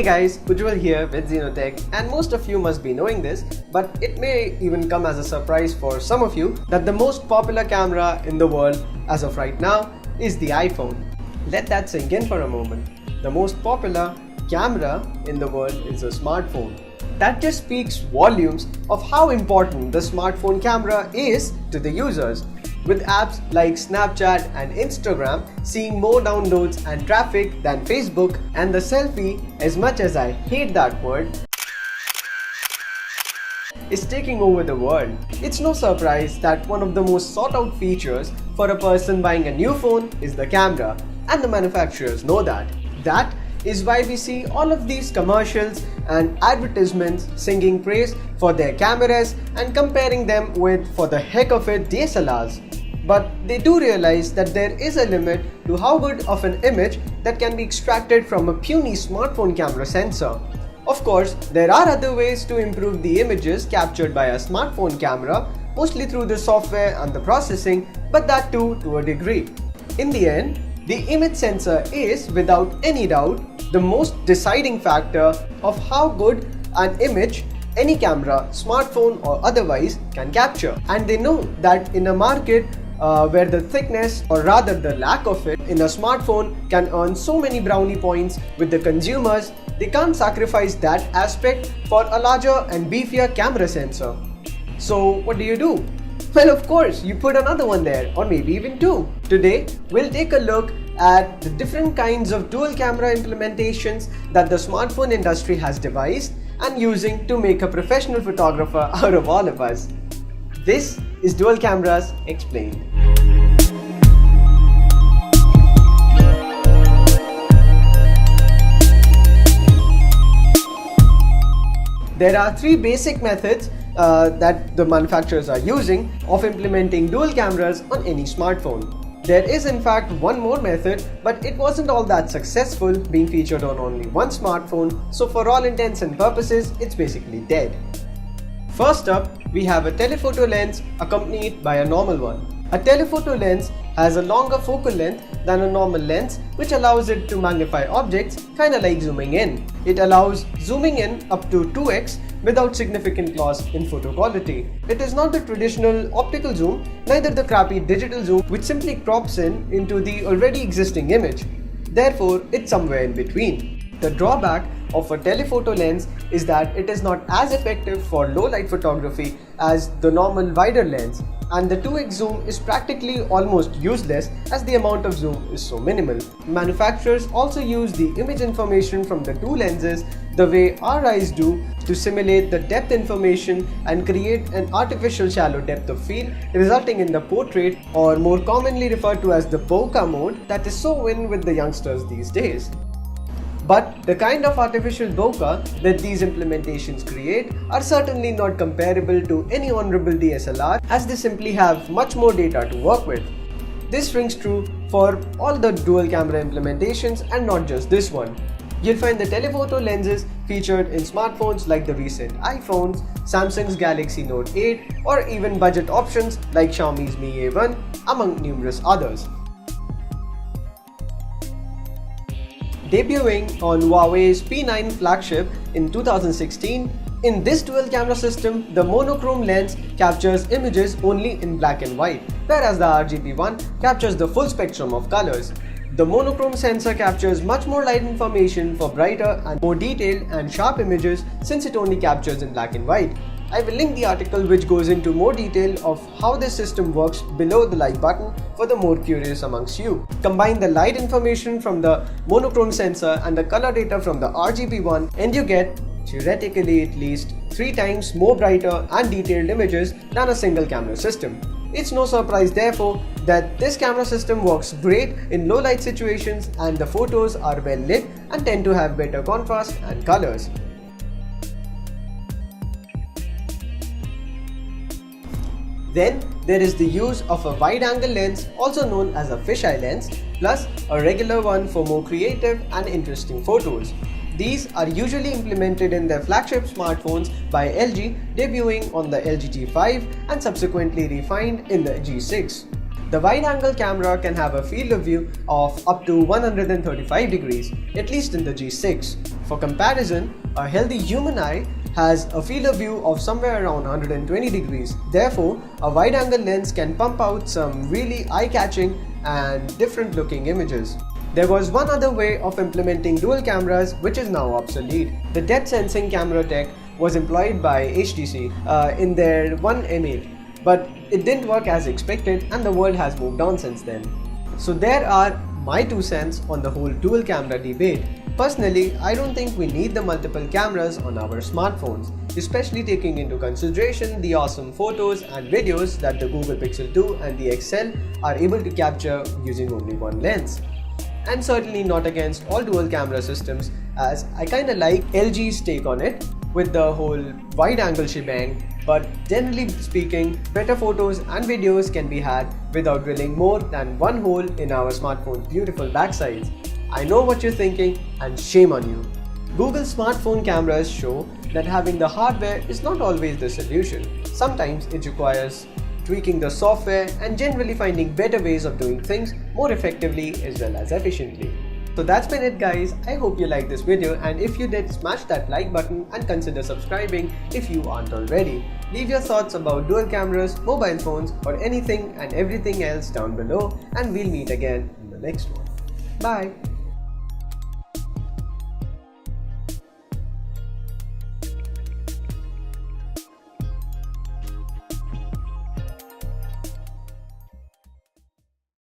guys, Ujjwal here with Xenotech, and most of you must be knowing this, but it may even come as a surprise for some of you that the most popular camera in the world as of right now is the iPhone. Let that sink in for a moment. The most popular camera in the world is a smartphone. That just speaks volumes of how important the smartphone camera is to the users. With apps like Snapchat and Instagram seeing more downloads and traffic than Facebook, and the selfie, as much as I hate that word, is taking over the world. It's no surprise that one of the most sought out features for a person buying a new phone is the camera, and the manufacturers know that. That is why we see all of these commercials and advertisements singing praise for their cameras and comparing them with, for the heck of it, DSLRs. But they do realize that there is a limit to how good of an image that can be extracted from a puny smartphone camera sensor. Of course, there are other ways to improve the images captured by a smartphone camera, mostly through the software and the processing, but that too to a degree. In the end, the image sensor is, without any doubt, the most deciding factor of how good an image any camera, smartphone or otherwise, can capture. And they know that in a market where the thickness, or rather the lack of it, in a smartphone can earn so many brownie points with the consumers, they can't sacrifice that aspect for a larger and beefier camera sensor. So what do? Well, of course, you put another one there, or maybe even two. Today, we'll take a look at the different kinds of dual camera implementations that the smartphone industry has devised and using to make a professional photographer out of all of us. This is Dual Cameras Explained. There are three basic methods that the manufacturers are using of implementing dual cameras on any smartphone. There is in fact one more method, but it wasn't all that successful, being featured on only one smartphone, so for all intents and purposes, it's basically dead. First up, we have a telephoto lens accompanied by a normal one. A telephoto lens has a longer focal length than a normal lens, which allows it to magnify objects, kinda like zooming in. It allows zooming in up to 2x without significant loss in photo quality. It is not the traditional optical zoom, neither the crappy digital zoom which simply crops in into the already existing image. Therefore, it's somewhere in between. The drawback of a telephoto lens is that it is not as effective for low light photography as the normal wider lens, and the 2x zoom is practically almost useless as the amount of zoom is so minimal. Manufacturers also use the image information from the two lenses the way our eyes do to simulate the depth information and create an artificial shallow depth of field, resulting in the portrait, or more commonly referred to as the bokeh mode, that is so in with the youngsters these days. But the kind of artificial bokeh that these implementations create are certainly not comparable to any honorable DSLR, as they simply have much more data to work with. This rings true for all the dual camera implementations and not just this one. You'll find the telephoto lenses featured in smartphones like the recent iPhones, Samsung's Galaxy Note 8, or even budget options like Xiaomi's Mi A1, among numerous others. Debuting on Huawei's P9 flagship in 2016, in this dual camera system, the monochrome lens captures images only in black and white, whereas the RGB one captures the full spectrum of colors. The monochrome sensor captures much more light information for brighter and more detailed and sharp images, since it only captures in black and white. I will link the article which goes into more detail of how this system works below the like button for the more curious amongst you. Combine the light information from the monochrome sensor and the color data from the RGB one, and you get, theoretically at least, 3 times more brighter and detailed images than a single camera system. It's no surprise therefore that this camera system works great in low light situations, and the photos are well lit and tend to have better contrast and colors. Then there is the use of a wide-angle lens, also known as a fisheye lens, plus a regular one for more creative and interesting photos. These are usually implemented in their flagship smartphones by LG, debuting on the LG G5 and subsequently refined in the G6. The wide-angle camera can have a field of view of up to 135 degrees, at least in the G6. For comparison, a healthy human eye has a field of view of somewhere around 120 degrees. Therefore, a wide-angle lens can pump out some really eye-catching and different-looking images. There was one other way of implementing dual cameras which is now obsolete. The depth sensing camera tech was employed by HTC in their One M8. But it didn't work as expected and the world has moved on since then. So there are my 2 cents on the whole dual camera debate. Personally, I don't think we need the multiple cameras on our smartphones, especially taking into consideration the awesome photos and videos that the Google Pixel 2 and the XL are able to capture using only one lens. And certainly not against all dual camera systems, as I kinda like LG's take on it with the whole wide angle shebang, but generally speaking, better photos and videos can be had without drilling more than one hole in our smartphone's beautiful backsides. I know what you're thinking, and shame on you. Google smartphone cameras show that having the hardware is not always the solution. Sometimes it requires tweaking the software and generally finding better ways of doing things more effectively as well as efficiently. So that's been it guys. I hope you liked this video, and if you did, smash that like button and consider subscribing if you aren't already. Leave your thoughts about dual cameras, mobile phones or anything and everything else down below, and we'll meet again in the next one. Bye!